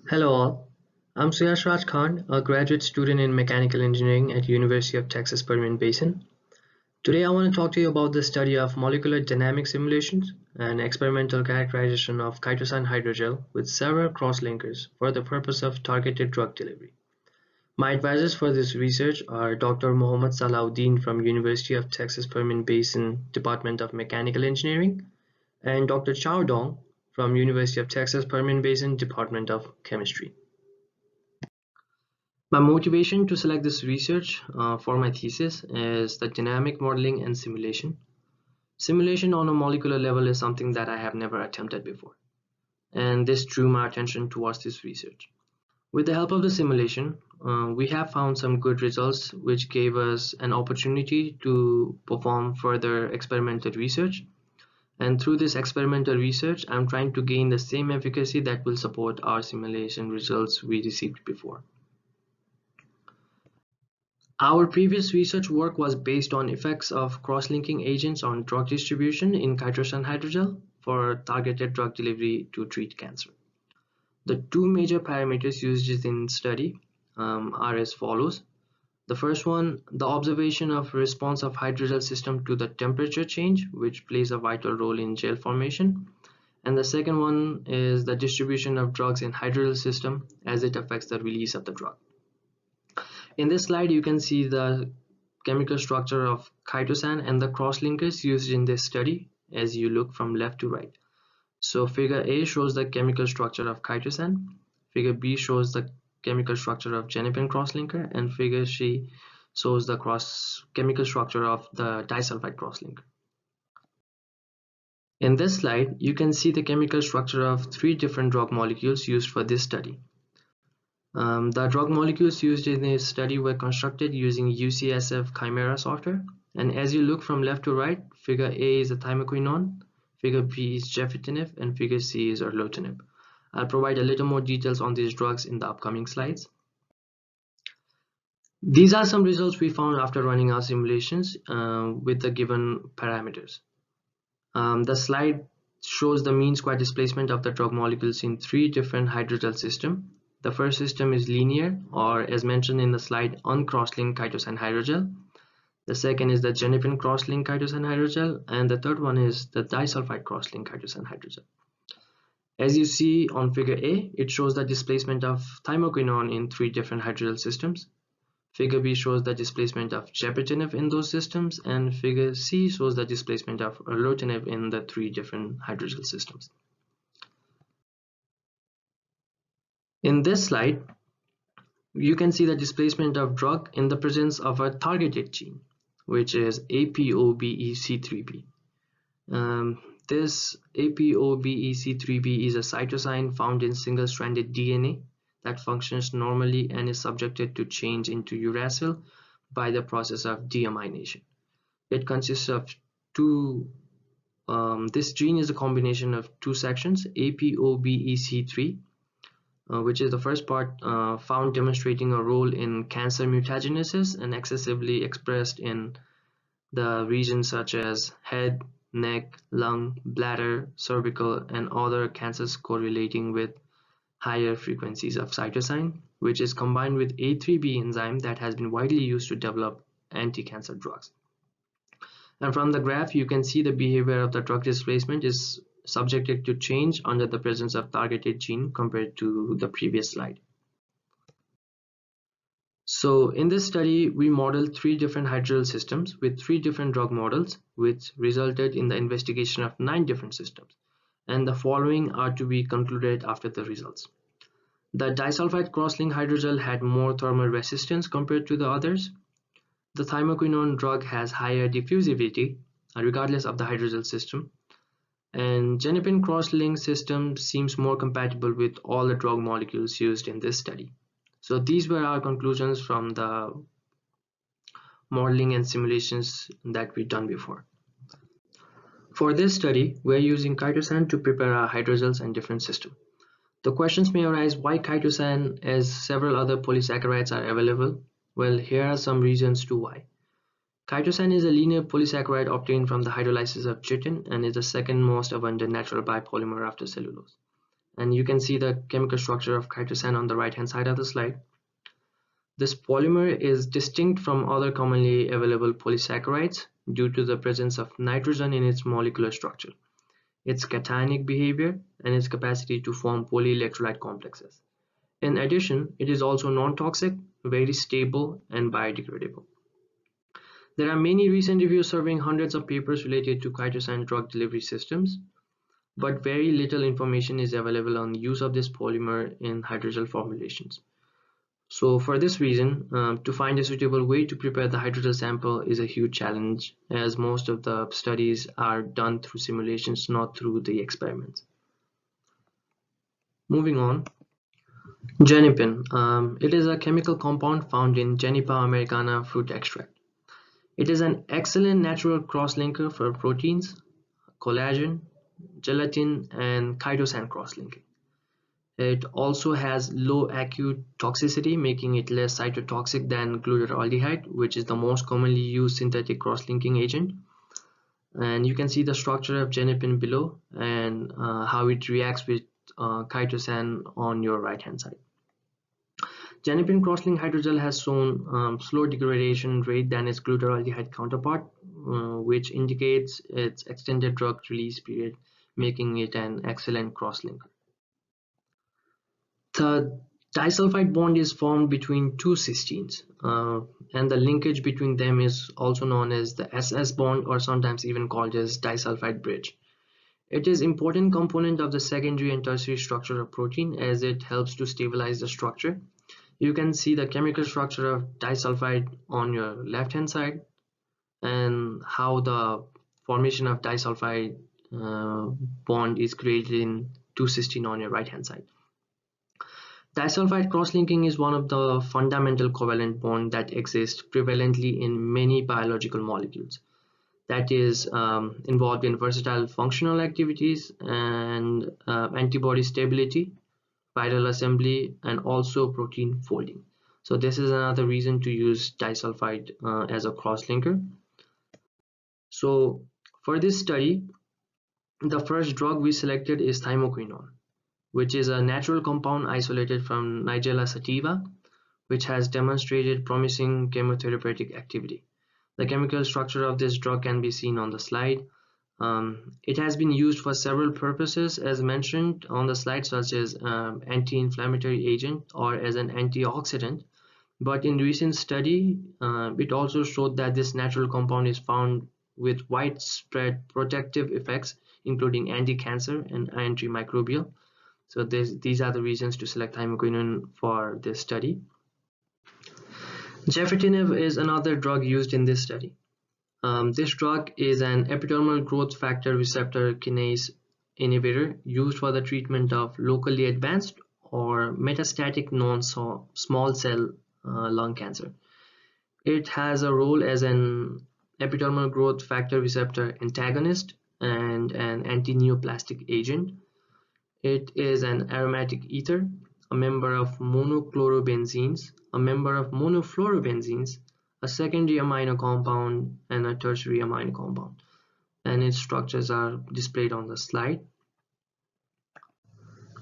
Hello all, I'm Suyash Raj Khan, a graduate student in mechanical engineering at University of Texas Permian Basin. Today I want to talk to you about the study of molecular dynamic simulations and experimental characterization of CHITOSAN hydrogel with several crosslinkers for the purpose of targeted drug delivery. My advisors for this research are Dr. Mohammad Salah Uddin from University of Texas Permian Basin Department of Mechanical Engineering and Dr. Chao Dong from University of Texas Permian Basin Department of Chemistry. My motivation to select this research for my thesis is the dynamic modeling and simulation. Simulation on a molecular level is something that I have never attempted before, and this drew my attention towards this research. With the help of the simulation, we have found some good results which gave us an opportunity to perform further experimental research. And through this experimental research, I'm trying to gain the same efficacy that will support our simulation results we received before. Our previous research work was based on effects of cross-linking agents on drug distribution in CHITOSAN hydrogel for targeted drug delivery to treat cancer. The two major parameters used in study are as follows. The first one, the observation of response of hydrogel system to the temperature change, which plays a vital role in gel formation. And the second one is the distribution of drugs in hydrogel system as it affects the release of the drug. In this slide, you can see the chemical structure of CHITOSAN and the crosslinkers used in this study as you look from left to right. So figure A shows the chemical structure of CHITOSAN, figure B shows the chemical structure of GENIPIN crosslinker, and figure C shows the chemical structure of the disulfide crosslinker. In this slide, you can see the chemical structure of three different drug molecules used for this study. The drug molecules used in this study were constructed using UCSF Chimera software, and as you look from left to right, figure A is a THYMOQUINONE, figure B is GEFITINIB, and figure C is ERLOTINIB. I'll provide a little more details on these drugs in the upcoming slides. These are some results we found after running our simulations with the given parameters. The slide shows the mean square displacement of the drug molecules in three different hydrogel systems. The first system is linear, or as mentioned in the slide, uncrosslinked CHITOSAN hydrogel. The second is the GENIPIN crosslinked CHITOSAN hydrogel, and the third one is the disulfide crosslinked CHITOSAN hydrogel. As you see on figure A, it shows the displacement of THYMOQUINONE in three different hydrogel systems. Figure B shows the displacement of GEFITINIB in those systems, and figure C shows the displacement of ERLOTINIB in the three different hydrogel systems. In this slide, you can see the displacement of drug in the presence of a targeted gene, which is ApoBEC3B. This ApoBEC3B is a cytosine found in single-stranded DNA that functions normally and is subjected to change into uracil by the process of deamination. It consists of this gene is a combination of two sections, ApoBEC3, which is the first part found demonstrating a role in cancer mutagenesis and excessively expressed in the regions such as head, neck, lung, bladder, cervical, and other cancers correlating with higher frequencies of cytosine, which is combined with A3B enzyme that has been widely used to develop anti-cancer drugs. And from the graph, you can see the behavior of the drug displacement is subjected to change under the presence of targeted gene compared to the previous slide. So in this study, we modeled three different hydrogel systems with three different drug models, which resulted in the investigation of 9 different systems. And the following are to be concluded after the results. The disulfide crosslinked hydrogel had more thermal resistance compared to the others. The THYMOQUINONE drug has higher diffusivity regardless of the hydrogel system. And GENIPIN cross-linked system seems more compatible with all the drug molecules used in this study. So these were our conclusions from the modeling and simulations that we've done before. For this study, we're using CHITOSAN to prepare our hydrogels and different systems. The questions may arise why CHITOSAN as several other polysaccharides are available. Well, here are some reasons to why. CHITOSAN is a linear polysaccharide obtained from the hydrolysis of chitin and is the second most abundant natural biopolymer after cellulose. and you can see the chemical structure of chitosan on the right hand side of the slide. This polymer is distinct from other commonly available polysaccharides due to the presence of nitrogen in its molecular structure, its cationic behavior, and its capacity to form polyelectrolyte complexes. In addition, it is also non-toxic, very stable, and biodegradable. There are many recent reviews serving hundreds of papers related to chitosan drug delivery systems, but very little information is available on the use of this polymer in hydrogel formulations. So for this reason, to find a suitable way to prepare the hydrogel sample is a huge challenge, as most of the studies are done through simulations, not through the experiments. Moving on, GENIPIN. It is a chemical compound found in Genipa americana fruit extract. It is an excellent natural cross-linker for proteins, collagen, gelatin, and chitosan cross-linking. It also has low acute toxicity, making it less cytotoxic than glutaraldehyde, which is the most commonly used synthetic cross-linking agent. And you can see the structure of GENIPIN below and how it reacts with chitosan on your right hand side. GENIPIN crosslink hydrogel has shown slower degradation rate than its glutaraldehyde counterpart, which indicates its extended drug release period, making it an excellent crosslinker. The disulfide bond is formed between two cysteines, and the linkage between them is also known as the SS bond, or sometimes even called as disulfide bridge. It is an important component of the secondary and tertiary structure of protein, as it helps to stabilize the structure. You can see the chemical structure of disulfide on your left hand side and how the formation of disulfide bond is created in two cysteine on your right hand side. Disulfide cross-linking is one of the fundamental covalent bonds that exists prevalently in many biological molecules, that is involved in versatile functional activities and antibody stability, viral assembly, and also protein folding. So this is another reason to use disulfide as a cross-linker. So for this study, the first drug we selected is THYMOQUINONE, which is a natural compound isolated from Nigella sativa, which has demonstrated promising chemotherapeutic activity. The chemical structure of this drug can be seen on the slide. It has been used for several purposes as mentioned on the slide, such as anti-inflammatory agent or as an antioxidant, but in recent study it also showed that this natural compound is found with widespread protective effects, including anti-cancer and antimicrobial. So these are the reasons to select THYMOQUINONE for this study. GEFITINIB is another drug used in this study. This drug is an epidermal growth factor receptor kinase inhibitor used for the treatment of locally advanced or metastatic non-small cell lung cancer. It has a role as an epidermal growth factor receptor antagonist and an anti-neoplastic agent. It is an aromatic ether, a member of monochlorobenzenes, a member of monofluorobenzenes, a secondary amino compound, and a tertiary amino compound. And its structures are displayed on the slide.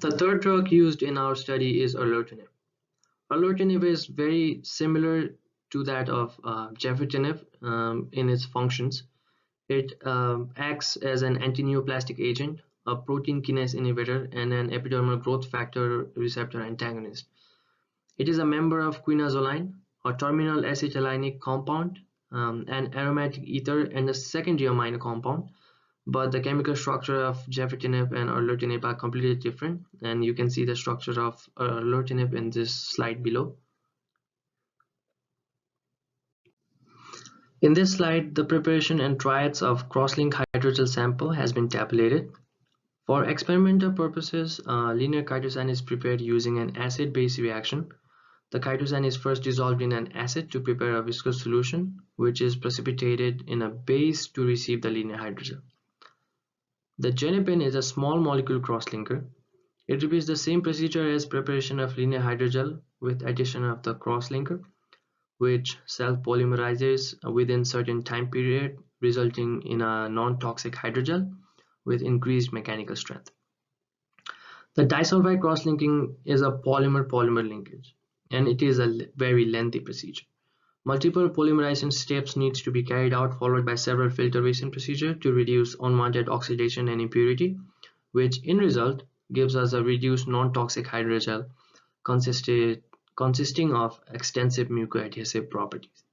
The third drug used in our study is ERLOTINIB. ERLOTINIB is very similar to that of GEFITINIB in its functions. It acts as an anti-neoplastic agent, a protein kinase inhibitor, and an epidermal growth factor receptor antagonist. It is a member of quinazoline, a terminal acetylenic compound, an aromatic ether, and a secondary amino compound. But the chemical structure of GEFITINIB and ERLOTINIB are completely different, and you can see the structure of ERLOTINIB in this slide below. In this slide, the preparation and triads of crosslink hydrogel sample has been tabulated. For experimental purposes, linear chitosan is prepared using an acid-base reaction. The chitosan is first dissolved in an acid to prepare a viscous solution, which is precipitated in a base to receive the linear hydrogel. The GENIPIN is a small molecule crosslinker. It repeats the same procedure as preparation of linear hydrogel with addition of the crosslinker, which self-polymerizes within certain time period, resulting in a non-toxic hydrogel with increased mechanical strength. The disulfide cross-linking is a polymer-polymer linkage, and it is a very lengthy procedure. Multiple polymerization steps needs to be carried out, followed by several filtration procedures to reduce unwanted oxidation and impurity, which in result gives us a reduced non-toxic hydrogel consisting of extensive mucoadhesive properties.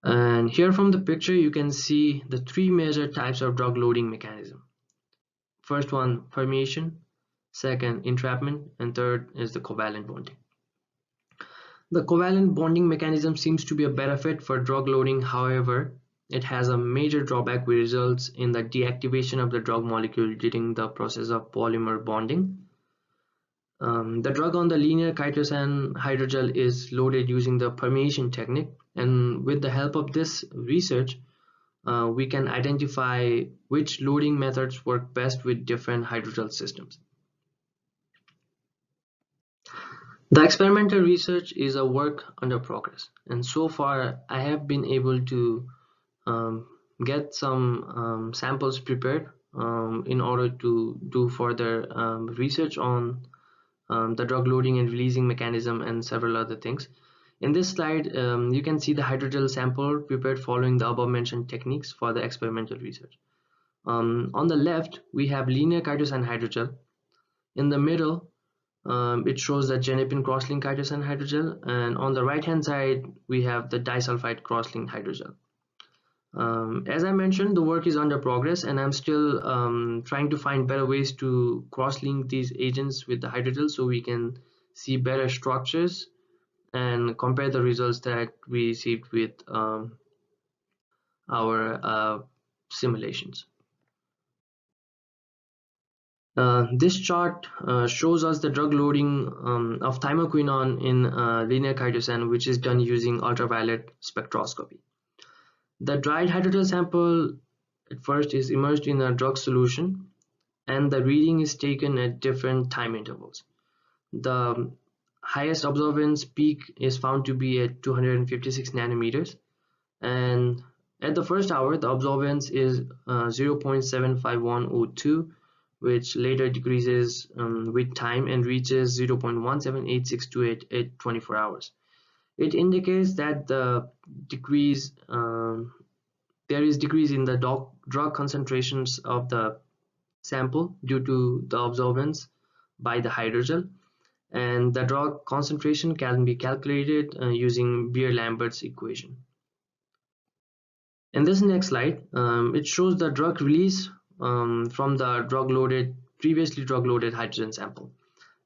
And here from the picture you can see the three major types of drug loading mechanism. First one, permeation, second, entrapment, and third is the covalent bonding. The covalent bonding mechanism seems to be a better fit for drug loading. However, it has a major drawback which results in the deactivation of the drug molecule during the process of polymer bonding. The drug on the linear CHITOSAN hydrogel is loaded using the permeation technique, and with the help of this research, we can identify which loading methods work best with different hydrogel systems. The experimental research is a work under progress, and so far I have been able to get some samples prepared in order to do further research on the drug loading and releasing mechanism and several other things. In this slide, you can see the hydrogel sample prepared following the above mentioned techniques for the experimental research. On the left, we have linear CHITOSAN hydrogel. In the middle, it shows the GENIPIN crosslink CHITOSAN hydrogel, and on the right hand side, we have the disulfide crosslink hydrogel. As I mentioned, the work is under progress, and I'm still trying to find better ways to cross-link these agents with the hydrogel so we can see better structures and compare the results that we received with our simulations. This chart shows us the drug loading of THYMOQUINONE in linear CHITOSAN, which is done using ultraviolet spectroscopy. The dried hydrogel sample at first is immersed in a drug solution, and the reading is taken at different time intervals. The highest absorbance peak is found to be at 256 nanometers, and at the first hour the absorbance is 0.75102, which later decreases with time and reaches 0.17862 at 24 hours. It indicates that the decrease there is decrease in the drug concentrations of the sample due to the absorbance by the hydrogel, and the drug concentration can be calculated using Beer-Lambert's equation. In this next slide, it shows the drug release from the previously drug loaded hydrogen sample,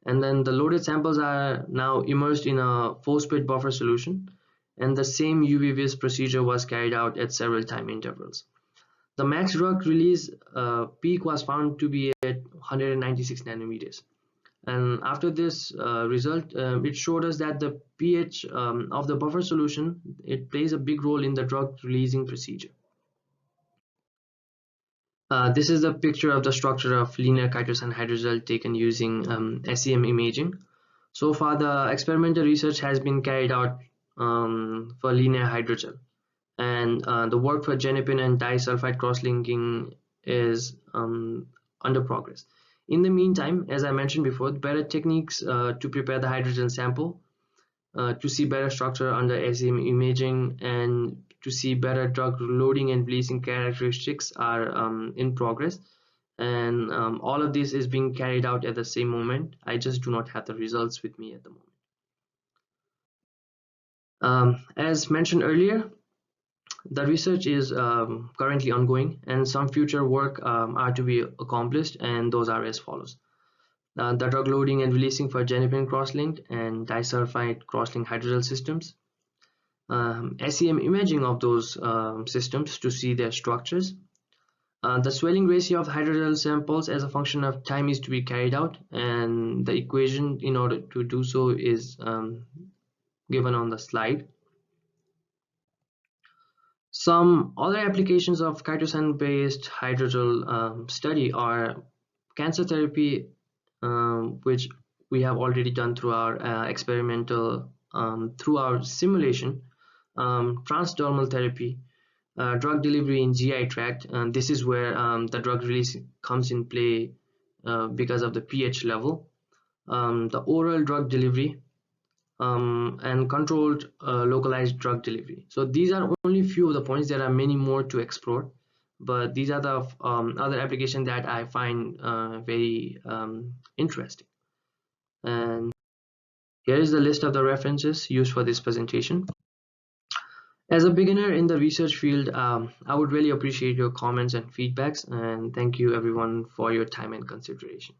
and then the loaded samples are now immersed in a phosphate buffer solution, and the same UV-vis procedure was carried out at several time intervals. The max drug release peak was found to be at 196 nanometers, and after this result, it showed us that the pH of the buffer solution, it plays a big role in the drug releasing procedure. This is the picture of the structure of linear CHITOSAN hydrogel taken using SEM imaging. So far, the experimental research has been carried out for linear hydrogel, and the work for GENIPIN and disulfide cross-linking is under progress. In the meantime, as I mentioned before, better techniques to prepare the hydrogen sample, to see better structure under SEM imaging, and to see better drug loading and releasing characteristics are in progress, and all of this is being carried out at the same moment. I just do not have the results with me at the moment. As mentioned earlier, the research is currently ongoing, and some future work are to be accomplished, and those are as follows. The drug loading and releasing for GENIPIN cross-linked and disulfide cross-linked hydrogel systems, SEM imaging of those systems to see their structures. The swelling ratio of hydrogel samples as a function of time is to be carried out, and the equation in order to do so is given on the slide. Some other applications of CHITOSAN based hydrogel study are cancer therapy, which we have already done through our experimental, through our simulation, transdermal therapy, drug delivery in GI tract, and this is where the drug release comes in play because of the pH level, the oral drug delivery, and controlled localized drug delivery. So these are only few of the points. There are many more to explore, but these are the other applications that I find very interesting. And here is the list of the references used for this presentation. As a beginner in the research field, I would really appreciate your comments and feedbacks, and thank you everyone for your time and consideration.